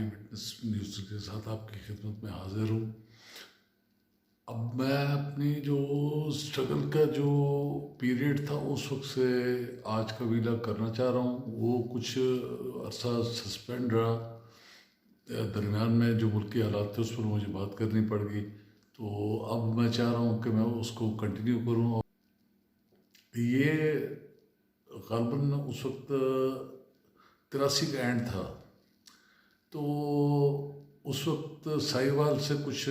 Witness news के साथ आपकी खिदमत में हाजिर हूँ। अब मैं अपनी जो स्ट्रगल का जो पीरियड था उस वक्त से आज का वीला करना चाह रहा हूँ। वो कुछ अरसा सस्पेंड रहा। दरमियान में जो मुल्क के हालात थे उस पर मुझे बात करनी पड़ गई। तो अब मैं चाह रहा हूँ कि मैं उसको कंटिन्यू करूँ। और ये ग़ालिबन उस वक्त 83 का एंड था। तो उस वक्त साहिवाल से कुछ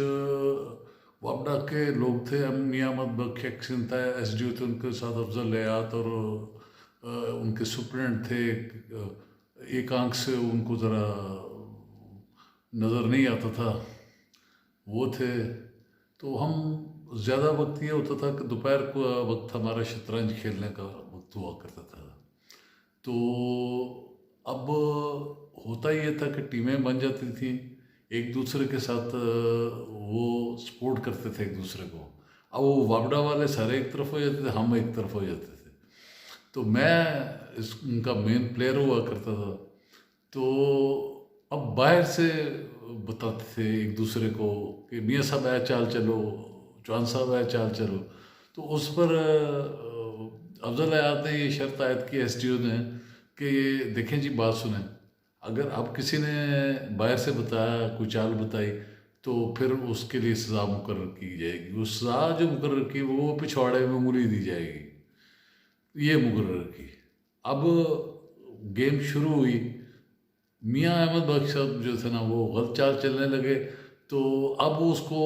वापडा के लोग थे। मियां अहमद बख्श एक्शन था, एसडीओ थे, उनके साथ अफजल हयात और उनके सुप्रेंट थे। एक आंख से उनको ज़रा नज़र नहीं आता था, वो थे। तो हम ज़्यादा वक्त ये होता था कि दोपहर को वक्त हमारा शतरंज खेलने का वक्त हुआ करता था। तो अब होता ये था कि टीमें बन जाती थी, एक दूसरे के साथ वो सपोर्ट करते थे एक दूसरे को। अब वो वापडा वाले सारे एक तरफ हो जाते थे, हम एक तरफ हो जाते थे। तो मैं उनका मेन प्लेयर हुआ करता था। तो अब बाहर से बताते थे एक दूसरे को कि मियाँ साहब आए चाल चलो, चौहान साहब आए चाल चलो। तो उस पर अफजल हयात ने ये शर्त आयद की एसडीओ ने कि देखें जी, बात सुने, अगर अब किसी ने बाहर से बताया, कोई चाल बताई, तो फिर उसके लिए सज़ा मुकर्रर की जाएगी। वो सज़ा जो मुकर्रर की वो पिछवाड़े में उंगली दी जाएगी, ये मुकर्रर की। अब गेम शुरू हुई। मियाँ अहमद बख्श साहब जो थे ना, वो गलत चाल चलने लगे। तो अब उसको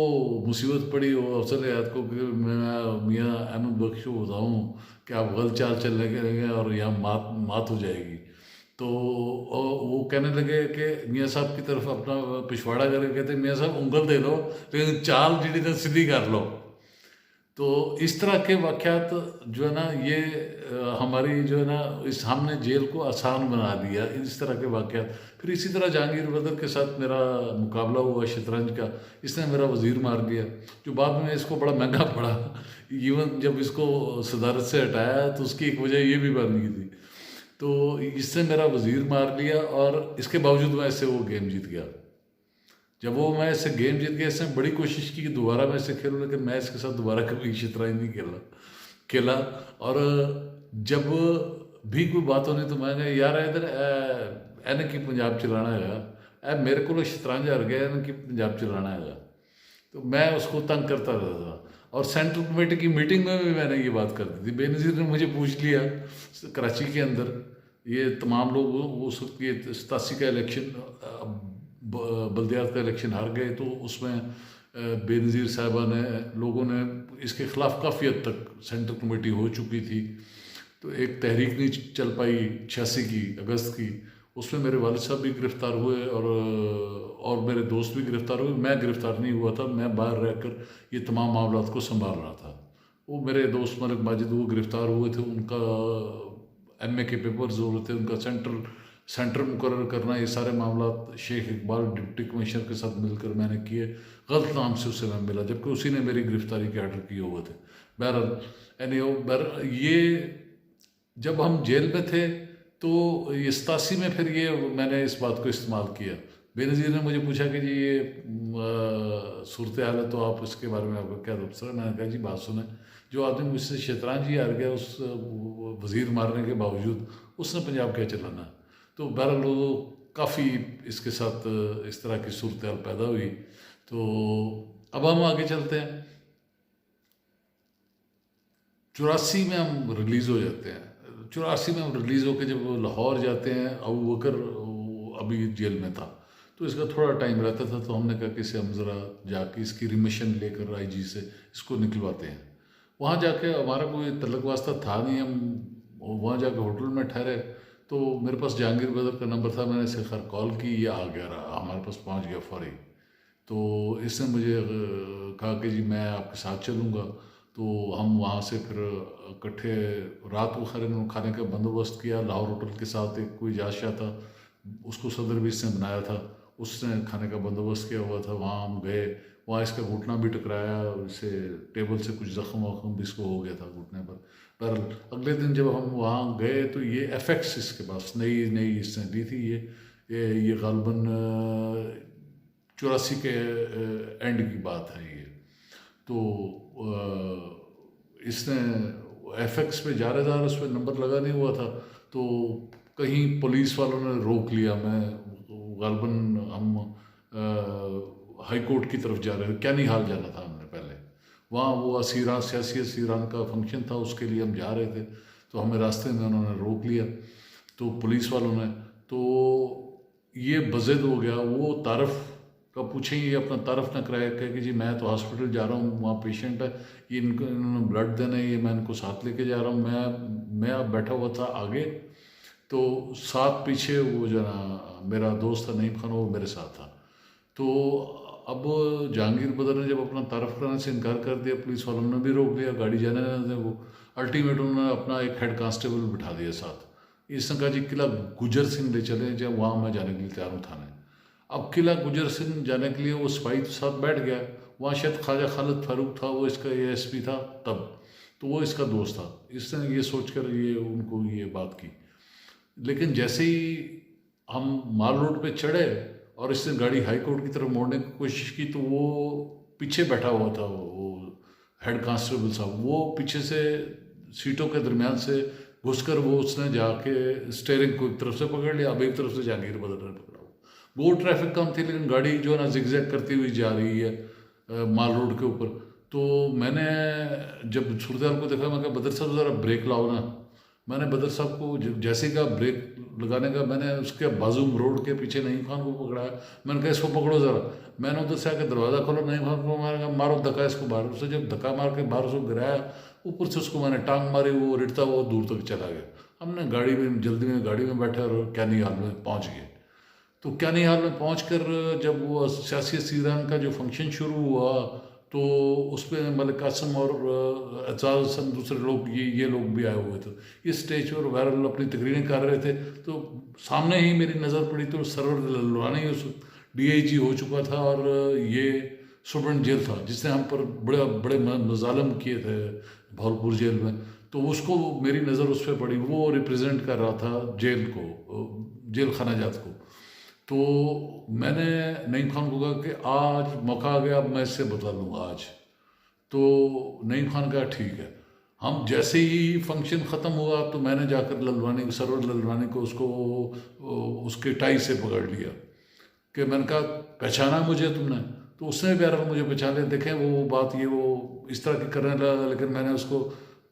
मुसीबत पड़ी वो अफसर हयात को कि मैं मियाँ अहमद बख्श को बताऊँ कि आप गलत चाल चलने लगे और यहाँ मात मात हो जाएगी। तो वो कहने लगे कि मियाँ साहब की तरफ अपना पिछवाड़ा करके कहते मियाँ साहब उंगल दे लो, लेकिन चाल जी ने सीधी कर लो। तो इस तरह के वाक़यात जो है ना, ये हमारी जो है ना, इस हमने जेल को आसान बना दिया, इस तरह के वाक़यात। फिर इसी तरह जहांगीर बदर के साथ मेरा मुकाबला हुआ शतरंज का। इसने मेरा वज़ीर मार दिया, जो बाद में इसको बड़ा महंगा पड़ा। इवन जब इसको सदारत से हटाया तो उसकी एक वजह ये भी बन गई थी। तो इससे मेरा वज़ीर मार लिया और इसके बावजूद मैं इससे वो गेम जीत गया। जब वो मैं इससे गेम जीत गया, इसने बड़ी कोशिश की कि दोबारा मैं इससे खेलूँ, लेकिन मैं इसके साथ दोबारा कभी शतरंज नहीं खेला। और जब भी कोई बात होनी तो मैं कहा यार इधर एन की पंजाब चलाना है, मेरे को शतरंज हार गया, एन की पंजाब चलाना है। तो मैं उसको तंग करता रहता था। और सेंट्रल कमेटी की मीटिंग में भी मैंने ये बात कर दी थी। बेनज़ीर ने मुझे पूछ लिया कराची के अंदर, ये तमाम लोग उस वक्त ये 87 का इलेक्शन, बल्दियात का इलेक्शन हार गए। तो उसमें बेनज़ीर साहबा ने, लोगों ने इसके ख़िलाफ़ काफ़ी हद तक सेंट्रल कमेटी हो चुकी थी। तो एक तहरीक नहीं चल पाई 86 की अगस्त की, उसमें मेरे वालिद साहब भी गिरफ़्तार हुए और मेरे दोस्त भी गिरफ़्तार हुए। मैं गिरफ़्तार नहीं हुआ था, मैं बाहर रहकर ये तमाम मामलात को संभाल रहा था। वो मेरे दोस्त मलिक माजिद वो गिरफ़्तार हुए थे, उनका एमए के पेपर्स हो रहे थे, उनका सेंटर मुकर्रर करना, ये सारे मामलात शेख इकबाल डिप्टी कमिश्नर के साथ मिलकर मैंने किए। गलत नाम से उसे मैं मिला, जबकि उसी ने मेरी गिरफ़्तारी के आर्डर किए हुए थे। बहरहाल ये जब हम जेल में थे तो ये 87 में फिर ये मैंने इस बात को इस्तेमाल किया। बेनज़ीर ने मुझे पूछा कि जी ये सूरत हाल है, तो आप इसके बारे में आपका क्या तबसरा है? मैंने कहा जी बात सुने, जो आदमी मुझसे शतरंज ही हार गया, उस वज़ीर मारने के बावजूद, उसने पंजाब क्या चलाना। तो बहरहाल वो काफ़ी इसके साथ इस तरह की सूरत हाल पैदा हुई। तो अब हम आगे चलते हैं। 84 में हम रिलीज़ हो जाते हैं। 84 में हम रिलीज़ होकर जब लाहौर जाते हैं, अबू बकर अभी जेल में था, तो इसका थोड़ा टाइम रहता था। तो हमने कहा कि इसे हम ज़रा जाके इसकी रिमिशन लेकर आईजी से इसको निकलवाते हैं। वहाँ जाके हमारा कोई तल्लक वास्ता था नहीं, हम वहाँ जाके होटल में ठहरे। तो मेरे पास जहांगीर बदर का नंबर था, मैंने इसे खैर कॉल की, ये आ गया रहा, हमारे पास पहुँच गया फ़ौरी। तो इसने मुझे कहा कि जी मैं आपके साथ चलूँगा। तो हम वहाँ से फिर इकट्ठे रात को खाने का बंदोबस्त किया। लाहौर होटल के साथ एक कोई जाशा था, उसको सदर भी इसने बनाया था, उसने खाने का बंदोबस्त किया हुआ था। वहाँ हम गए, वहाँ इसका घुटना भी टकराया, इसे टेबल से कुछ ज़ख्म वख्म भी इसको हो गया था घुटने पर अगले दिन जब हम वहाँ गए तो ये एफेक्ट्स इसके पास नई इसने दी थी, ये ये ग़ालिबन 84 के एंड की बात है ये। तो इसने FX पे जा रहे उस पर नंबर लगा नहीं हुआ था, तो कहीं पुलिस वालों ने रोक लिया। मैं ग़ालिबन हम हाई कोर्ट की तरफ जा रहे थे, कैनी हाल जाना था हमने पहले, वहाँ वो असीरान, सियासी असीरान का फंक्शन था, उसके लिए हम जा रहे थे। तो हमें रास्ते में उन्होंने रोक लिया, तो पुलिस वालों ने, तो ये बज़द हो गया। वो तारफ़ का पूछेंगे, ये अपना तारफ़ ना कराए, कहे कि जी मैं तो हॉस्पिटल जा रहा हूँ, वहाँ पेशेंट है, ये इनको इन्होंने ब्लड देना है, ये मैं इनको साथ लेके जा रहा हूँ। मैं अब बैठा हुआ था आगे, तो साथ पीछे वो जो ना मेरा दोस्त था नईम खान, वो मेरे साथ था। तो अब जहांगीर बदर ने जब अपना तारफ़ कराने से इनकार कर दिया, पुलिस वालों ने भी रोक लिया, गाड़ी जाने न दें। वो अल्टीमेट उन्होंने अपना एक हेड कांस्टेबल बिठा दिया साथ। इसने कहा जी किला गुजर सिंह ले चले, जब वहाँ मैं जाने के लिए तैयार हूँ थाने। अब किला गुजर सिंह जाने के लिए वो सिपाही के साथ बैठ गया, वहाँ शायद ख्वाजा खालिद फारूक था, वो इसका ASP था तब, तो वो इसका दोस्त था। इसने ये सोच कर ये उनको ये बात की। लेकिन जैसे ही हम माल रोड पे चढ़े और इसने गाड़ी हाई कोर्ट की तरफ मोड़ने की कोशिश की, तो वो पीछे बैठा हुआ था, वो हेड कांस्टेबल साहब, वो पीछे से सीटों के दरमियान से घुसकर वो उसने जाके स्टेयरिंग को एक तरफ से पकड़ लिया, अब एक तरफ से जहांगीर बदर ने पकड़ा। बहुत ट्रैफिक कम थी, लेकिन गाड़ी जो है ना जिगजैग करती हुई जा रही है माल रोड के ऊपर। तो मैंने जब सूरत को देखा, मैं कहा बदर साहब ज़रा ब्रेक लाओ ना। मैंने बदर साहब को जैसे ही कहा ब्रेक लगाने का, मैंने उसके बाजू रोड के पीछे नईम खान को पकड़ाया। मैंने कहा इसको पकड़ो ज़रा। मैंने उधर से आकर दरवाज़ा खोला, नईम खान को मैंने कहा मारो धक्का इसको बाहर। उससे जब धक्का मार के बाहर उसको गिराया, ऊपर से उसको मैंने टांग मारी, वो रिटता वो दूर तक चला गया। हमने गाड़ी में जल्दी में गाड़ी में बैठे और कैनी हाल में पहुँच गए। तो कैनी हाल में पहुँच कर जब वो सियासी सीरान का जो फंक्शन शुरू हुआ, तो उसमें मलिक कासिम और एजाज हसन दूसरे लोग ये लोग भी आए हुए थे। इस स्टेज पर बहरहाल अपनी तकरीरें कर रहे थे, तो सामने ही मेरी नज़र पड़ी, तो सरवर ललवानी उस DIG हो चुका था, और ये स्टूडेंट जेल था जिसने हम पर बड़े बड़े मजालम किए थे भावलपुर जेल में। तो उसको मेरी नज़र उस पर पड़ी, वो रिप्रेजेंट कर रहा था जेल को, जेल खाना जात को। तो मैंने नईम खान को कहा कि आज मौका आ गया, अब मैं इससे बता लूँगा आज। तो नईम खान कहा ठीक है। हम जैसे ही फंक्शन ख़त्म हुआ, तो मैंने जाकर ललवानी को, सरवर ललवानी को, उसको उसके टाई से पकड़ लिया कि मैंने कहा पहचाना मुझे तुमने? तो उसने भी यार मुझे पहचान लिया। देखें वो बात ये वो इस तरह की करने लगा, लेकिन मैंने उसको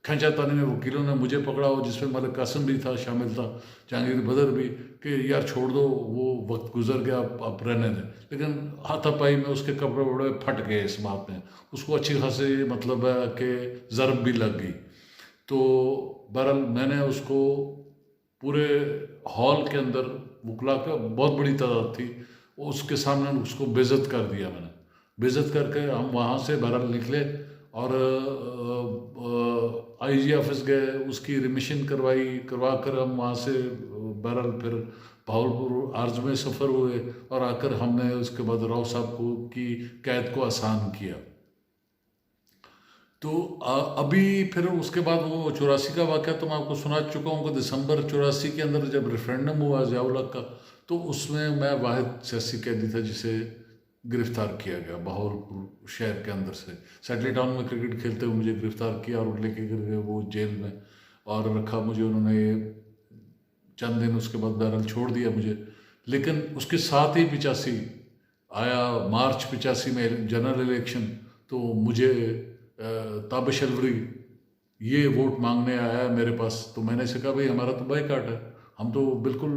खींचातानी में वकीलों ने मुझे पकड़ा, और जिसमें मलिक कासिम भी था, शामिल था, जहांगीर बदर भी, कि यार छोड़ दो, वो वक्त गुजर गया, अब रहने दें। लेकिन हाथापाई में उसके कपड़े वपड़े फट गए इस बात में, उसको अच्छी खासी मतलब है कि ज़रब भी लग गई। तो बहरहाल मैंने उसको पूरे हॉल के अंदर, वकला का बहुत बड़ी तादाद थी, उसके सामने उसको बेइज्जत कर दिया मैंने। बेइज्जत करके हम वहाँ से बहरहाल निकले और IG ऑफिस गए, उसकी रिमिशन करवा कर हम वहाँ से बहरहाल फिर भावलपुर आर्ज में सफ़र हुए, और आकर हमने उसके बाद राव साहब को की कैद को आसान किया। तो अभी फिर उसके बाद वो 84 का वाक़या तो मैं आपको सुना चुका हूँ कि दिसंबर 84 के अंदर जब रेफरेंडम हुआ ज़िया-उल हक का, तो उसमें मैं वाहिद सियासी कैदी था जिसे गिरफ़्तार किया गया बहावलपुर शहर के अंदर से। सेटली टाउन में क्रिकेट खेलते हुए मुझे गिरफ़्तार किया और लेके गए वो जेल में, और रखा मुझे उन्होंने चंद दिन। उसके बाद बहरहाल छोड़ दिया मुझे। लेकिन उसके साथ ही 85 आया, मार्च 85 में जनरल इलेक्शन, तो मुझे ताबिश अलवरी ये वोट मांगने आया मेरे पास। तो मैंने इसे कहा भाई हमारा तो बाइकाट है, हम तो बिल्कुल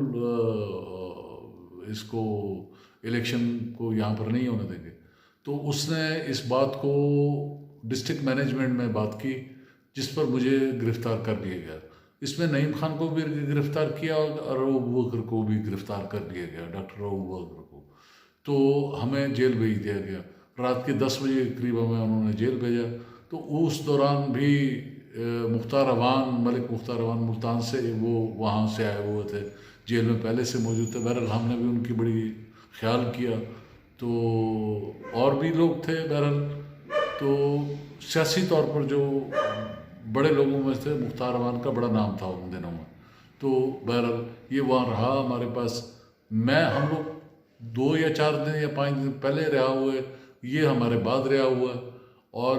इसको इलेक्शन को यहाँ पर नहीं होने देंगे। तो उसने इस बात को डिस्ट्रिक्ट मैनेजमेंट में बात की, जिस पर मुझे गिरफ़्तार कर लिया गया। इसमें नईम खान को भी गिरफ़्तार किया और रऊफ बकर को भी गिरफ़्तार कर लिया गया, डॉक्टर रऊफ बकर को। तो हमें जेल भेज दिया गया। रात के 10 बजे के करीब हमें उन्होंने जेल भेजा। तो उस दौरान भी मुख्तार अवान, मलिक मुख्तार अवान मुल्तान से, वो वहाँ से आए हुए थे, जेल में पहले से मौजूद थे। बहरहाल हमने भी उनकी बड़ी ख्याल किया। तो और भी लोग थे बहरहाल। तो सियासी तौर पर जो बड़े लोगों में से मुख्तार अवान का बड़ा नाम था उन दिनों में। तो बहरहाल ये वहाँ रहा हमारे पास। हम लोग 2 या 4 दिन या 5 दिन पहले रहा हुए, ये हमारे बाद रहा हुआ। और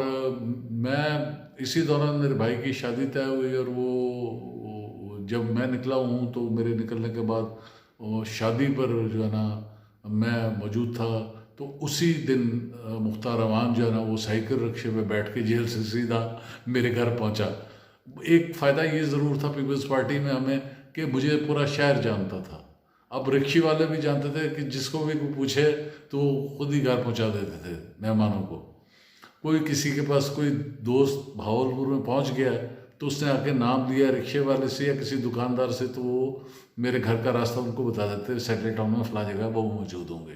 मैं इसी दौरान मेरे भाई की शादी तय हुई, और वो जब मैं निकला हूँ तो मेरे निकलने के बाद शादी पर जो है ना मैं मौजूद था। तो उसी दिन मुख्तार अवान जो है ना वो साइकिल रिक्शे पे बैठ के जेल से सीधा मेरे घर पहुंचा। एक फ़ायदा ये ज़रूर था पीपल्स पार्टी में हमें कि मुझे पूरा शहर जानता था। अब रिक्शे वाले भी जानते थे कि जिसको भी कोई पूछे तो वो खुद ही घर पहुंचा देते थे मेहमानों को। कोई किसी के पास कोई दोस्त भावलपुर में पहुंच गया तो उसने आके नाम लिया रिक्शे वाले से या किसी दुकानदार से, तो वो मेरे घर का रास्ता उनको बता देते, सेक्रेट टाउन में फला जगह वो मौजूद होंगे।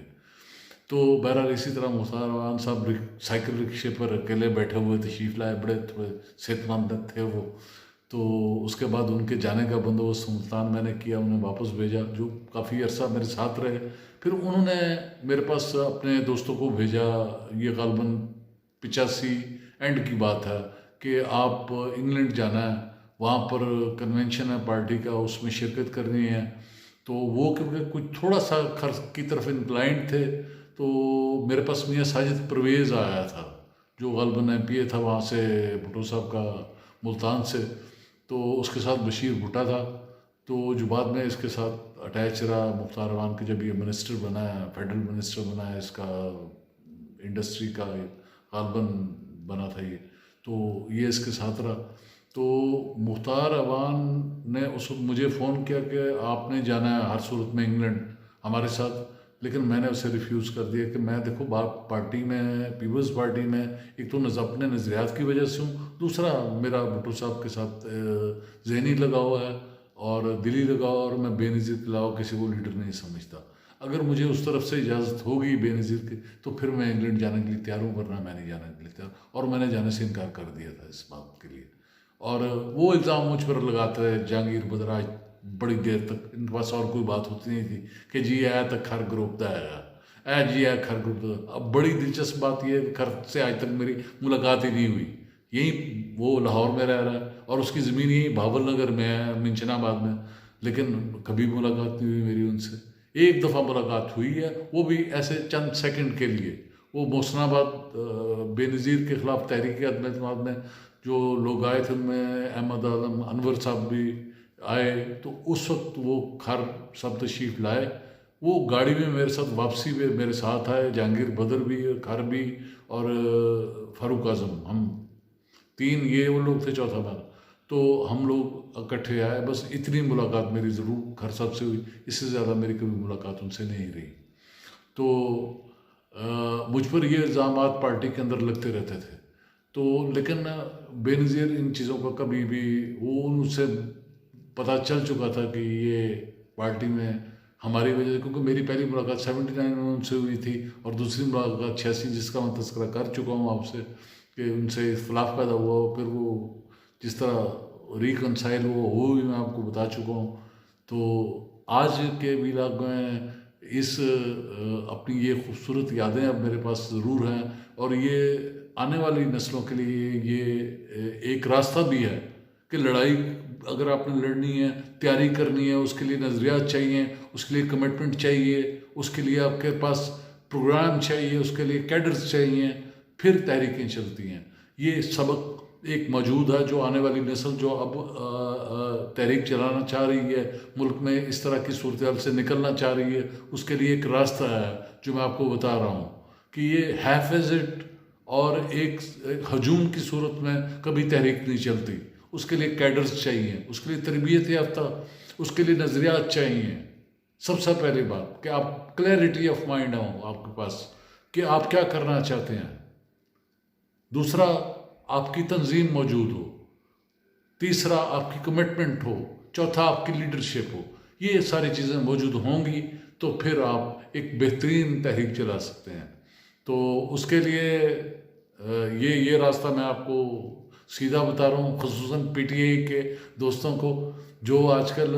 तो बहरहाल इसी तरह मुख्तार अवान साहब साइकिल रिक्शे पर अकेले बैठे हुए तशरीफ़ लाए, बड़े थोड़े सेहतमंद थे वो। तो उसके बाद उनके जाने का बंदोबस्त मुल्तान मैंने किया, उन्हें वापस भेजा, जो काफ़ी अरसा मेरे साथ रहे। फिर उन्होंने मेरे पास अपने दोस्तों को भेजा, ये ग़ालिबन 85 एंड की बात है, कि आप इंग्लैंड जाना है, वहाँ पर कन्वेंशन है पार्टी का, उसमें शिरकत करनी है। तो वो क्योंकि कुछ थोड़ा सा खर्च की तरफ इंक्लाइंड थे, तो मेरे पास मियाँ साजिद परवेज़ आया था, जो ग़ालिबन MPA था वहाँ से, भुट्टो साहब का मुल्तान से। तो उसके साथ बशीर भुट्टा था, तो जो बाद में इसके साथ अटैच रहा मुख्तार अवान के, जब ये मिनिस्टर बना है, फेडरल मिनिस्टर बना है इसका, इंडस्ट्री का ग़ालिबन बना था ये, तो ये इसके साथ रहा। तो मुख्तार अवान ने उस मुझे फ़ोन किया कि आपने जाना है हर सूरत में इंग्लैंड हमारे साथ, लेकिन मैंने उसे रिफ्यूज़ कर दिया कि मैं देखो पार्टी में, पीपल्स पार्टी में, एक तो अपने नज़रियात की वजह से हूँ, दूसरा मेरा भुट्टो साहब के साथ ज़हनी लगाव है और दिली लगाव, और मैं बेनज़ीर के अलावा किसी को लीडर नहीं समझता। अगर मुझे उस तरफ से इजाज़त होगी बेनज़ीर की तो फिर मैं इंग्लैंड जाने के लिए तैयार हूँ, वरना मैं नहीं जाने के लिए तैयार, और मैंने जाने से इनकार कर दिया था इस बात के लिए। और वो इल्ज़ाम मुझ पर लगाते हैं जहांगीर बदर, आज बड़ी देर तक इनके पास और कोई बात होती नहीं थी कि जी आया तक खर ग्रोपता है, ऐ जी आया खर ग्रोपता। अब बड़ी दिलचस्प बात यह है कि खर से आज तक मेरी मुलाकात ही नहीं हुई। यहीं वो लाहौर में रह रहा है और उसकी ज़मीन यहीं भावल नगर में है, मिंचनाबाद में, लेकिन कभी मुलाकात नहीं हुई मेरी उनसे। एक दफ़ा मुलाकात हुई है, वो भी ऐसे चंद सेकंड के लिए। वो मोहसनाबाद बेनज़ीर के ख़िलाफ़ तहरीक अदम एतमाद में जो लोग आए थे, उनमें अहमद आलम अनवर साहब भी आए, तो उस वक्त वो खर सब तशरीफ़ लाए। वो गाड़ी में मेरे साथ वापसी में मेरे साथ आए, जहांगीर बदर भी, खर भी, और फ़ारूक आज़म, हम 3 ये वो लोग थे, चौथा मैं। तो हम लोग इकट्ठे आए, बस इतनी मुलाकात मेरी ज़रूर खर साहब से हुई, इससे ज़्यादा मेरी कभी मुलाकात उनसे नहीं रही। तो मुझ पर ये इल्ज़ामात पार्टी के अंदर लगते रहते थे। तो लेकिन बेनज़ीर इन चीज़ों का कभी भी, वो उनसे पता चल चुका था कि ये पार्टी में हमारी वजह से, क्योंकि मेरी पहली मुलाकात 79 में उनसे हुई थी और दूसरी मुलाकात 86, जिसका मैं तज़किरा कर चुका हूँ आपसे, कि उनसे इख्तिलाफ़ पैदा हुआ, फिर वो जिस तरह रिकनसाइल वो भी मैं आपको बता चुका हूँ। तो आज के व्लॉग में इस अपनी ये खूबसूरत यादें अब मेरे पास ज़रूर हैं, और ये आने वाली नस्लों के लिए ये एक रास्ता भी है कि लड़ाई अगर आपने लड़नी है, तैयारी करनी है, उसके लिए नज़रियात चाहिए, उसके लिए कमिटमेंट चाहिए, उसके लिए आपके पास प्रोग्राम चाहिए, उसके लिए कैडर्स चाहिए, फिर तहरीकें चलती हैं। ये सबक एक मौजूद है, जो आने वाली नस्ल जो अब तहरीक चलाना चाह रही है, मुल्क में इस तरह की सूरत से निकलना चाह रही है, उसके लिए एक रास्ता है जो मैं आपको बता रहा हूँ कि ये हैफ़ इट, और एक हजूम की सूरत में कभी तहरीक नहीं चलती। उसके लिए कैडर्स चाहिए, उसके लिए तरबियत याफ्ता, उसके लिए नज़रियात चाहिए। सबसे पहली बात कि आप क्लैरिटी ऑफ माइंड हो आपके पास कि आप क्या करना चाहते हैं। दूसरा, आपकी तंजीम मौजूद हो। तीसरा, आपकी कमिटमेंट हो। चौथा, आपकी लीडरशिप हो। ये सारी चीज़ें मौजूद होंगी तो फिर आप एक बेहतरीन तहरीक चला सकते हैं। तो उसके लिए ये रास्ता मैं आपको सीधा बता रहा हूँ, ख़ुसूसन PTI के दोस्तों को जो आजकल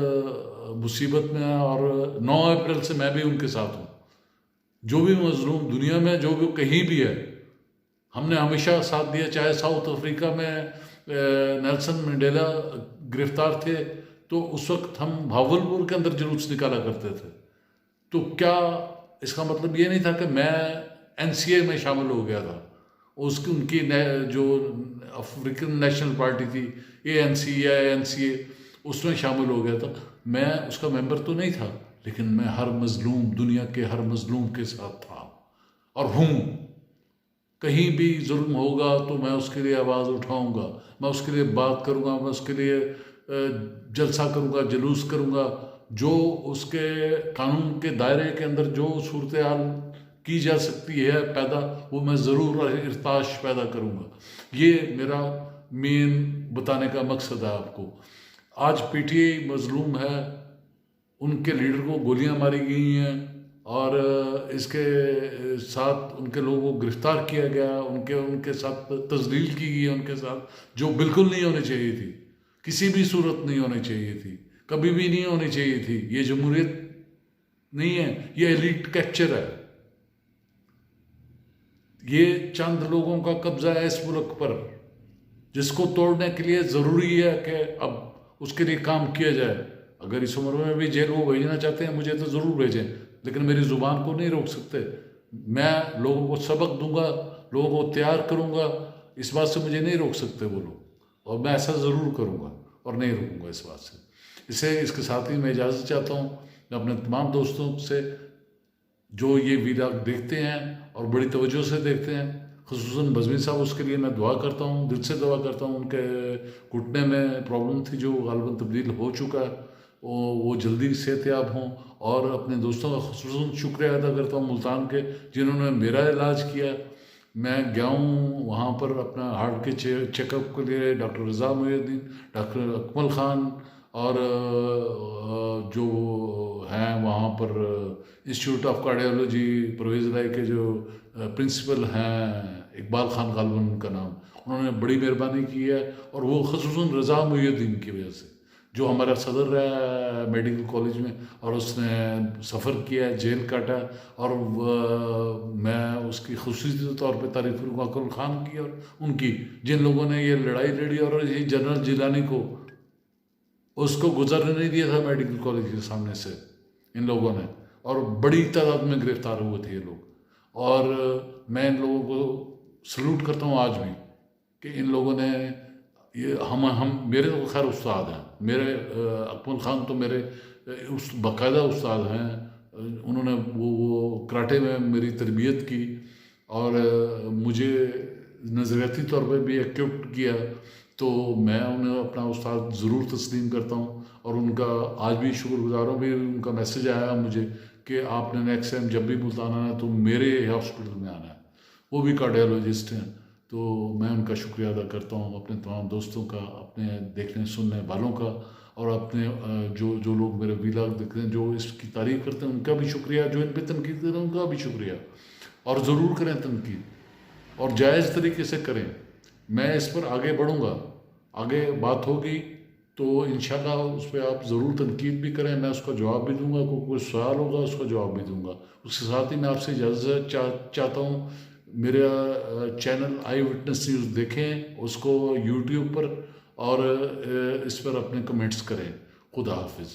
मुसीबत में है, और 9 अप्रैल से मैं भी उनके साथ हूँ। जो भी मज़लूम दुनिया में, जो भी कहीं भी है, हमने हमेशा साथ दिया। चाहे साउथ अफ्रीका में नेल्सन मंडेला गिरफ्तार थे तो उस वक्त हम भावलपुर के अंदर जुलूस निकाला करते थे। तो क्या इसका मतलब ये नहीं था कि मैं एनसीए में शामिल हो गया था, उसकी उनकी जो अफ्रीकन नेशनल पार्टी थी एएनसी या एनसीए, उसमें शामिल हो गया था। मैं उसका मेंबर तो नहीं था, लेकिन मैं हर मजलूम, दुनिया के हर मजलूम के साथ था और हूँ। कहीं भी जुल्म होगा तो मैं उसके लिए आवाज़ उठाऊंगा, मैं उसके लिए बात करूंगा, मैं उसके लिए जलसा करूंगा, जुलूस करूंगा। जो उसके कानून के दायरे के अंदर जो सूरत हाल की जा सकती है पैदा, वो मैं ज़रूर इर्ताश पैदा करूंगा। ये मेरा मेन बताने का मकसद है आपको। आज पीटीआई मजलूम है, उनके लीडर को गोलियां मारी गई हैं और इसके साथ उनके लोगों को गिरफ्तार किया गया, उनके उनके साथ तजलील की गई है, उनके साथ जो बिल्कुल नहीं होनी चाहिए थी, किसी भी सूरत नहीं होनी चाहिए थी, कभी भी नहीं होनी चाहिए थी। ये जमहूरियत नहीं है, ये एलीट कैप्चर है, ये चंद लोगों का कब्जा है इस मुल्क पर, जिसको तोड़ने के लिए ज़रूरी है कि अब उसके लिए काम किया जाए। अगर इस उम्र में भी जेल को भेजना चाहते हैं मुझे तो ज़रूर भेजें, लेकिन मेरी ज़ुबान को नहीं रोक सकते। मैं लोगों को सबक दूंगा, लोगों को तैयार करूंगा, इस बात से मुझे नहीं रोक सकते वो लोग, और मैं ऐसा ज़रूर करूंगा और नहीं रुकूंगा इस बात से। इसके साथ ही मैं इजाज़त चाहता हूँ। मैं अपने तमाम दोस्तों से जो ये वीडियो देखते हैं और बड़ी तवज्जो से देखते हैं, खुसूसन बज़मी साहब, उसके लिए मैं दुआ करता हूँ, दिल से दुआ करता हूँ। उनके घुटने में प्रॉब्लम थी जो गालिबन तब्दील हो चुका है, वो जल्दी सेहतयाब हों। और अपने दोस्तों का खुसूसन शुक्रिया अदा करता हूँ मुल्तान के, जिन्होंने मेरा इलाज किया। मैं गया हूँ वहाँ पर अपना हार्ट के चेकअप के लिए, डॉक्टर रज़ा मुहिउद्दीन, डॉक्टर अकमल ख़ान और जो हैं वहाँ पर इंस्टीट्यूट ऑफ कार्डियोलॉजी परवेज़ राय के जो प्रिंसिपल हैं, इकबाल ख़ान गालिबन उनका नाम, उन्होंने बड़ी मेहरबानी की है। और वो ख़ुसूसन रज़ा मुहिउद्दीन की वजह से, जो हमारा सदर रहा है मेडिकल कॉलेज में, और उसने सफ़र किया, जेल काटा, और मैं उसकी खुसूसी तौर पे तारीफ़ करूँगा अकमल ख़ान की और उनकी, जिन लोगों ने ये लड़ाई लड़ी और ये जनरल जिलानी को उसको गुजरने नहीं दिया था मेडिकल कॉलेज के सामने से, इन लोगों ने। और बड़ी तादाद में गिरफ्तार हुए थे ये लोग, और मैं इन लोगों को सल्यूट करता हूँ आज भी कि इन लोगों ने ये हम मेरे तो खैर उस्ताद हैं, मेरे अकमल ख़ान तो मेरे उस बाकायदा उस्ताद हैं। उन्होंने वो कराटे में मेरी तरबियत की और मुझे नज़रियाती तौर पे भी एक्टिव किया, तो मैं उन्हें अपना उस्ताद ज़रूर तस्लीम करता हूँ। और उनका आज भी शुक्रगुज़ार हूँ। भी उनका मैसेज आया मुझे कि आपने नेक्स्ट टाइम जब भी मुल्तान आना है तो मेरे हॉस्पिटल में आना है। वो भी कार्डियोलॉजिस्ट हैं, तो मैं उनका शुक्रिया अदा करता हूँ, अपने तमाम दोस्तों का, अपने देखने सुनने वालों का, और अपने जो लोग मेरे वीलॉग देखते हैं, जो इसकी तारीफ़ करते हैं, उनका भी शुक्रिया। जो इन पर तनकीद करें उनका भी शुक्रिया, और ज़रूर करें तनकीद, और जायज़ तरीके से करें। मैं इस पर आगे बढ़ूँगा, आगे बात होगी तो इंशाल्लाह उस पर आप ज़रूर तनकीद भी करें, मैं उसका जवाब भी दूंगा। कोई सवाल होगा उसका जवाब भी दूंगा। उसके साथ ही मैं आपसे इजाज़त चाहता हूँ। मेरा चैनल आई विटनेस न्यूज़ देखें, उसको यूट्यूब पर, और इस पर अपने कमेंट्स करें। खुदा हाफिज़।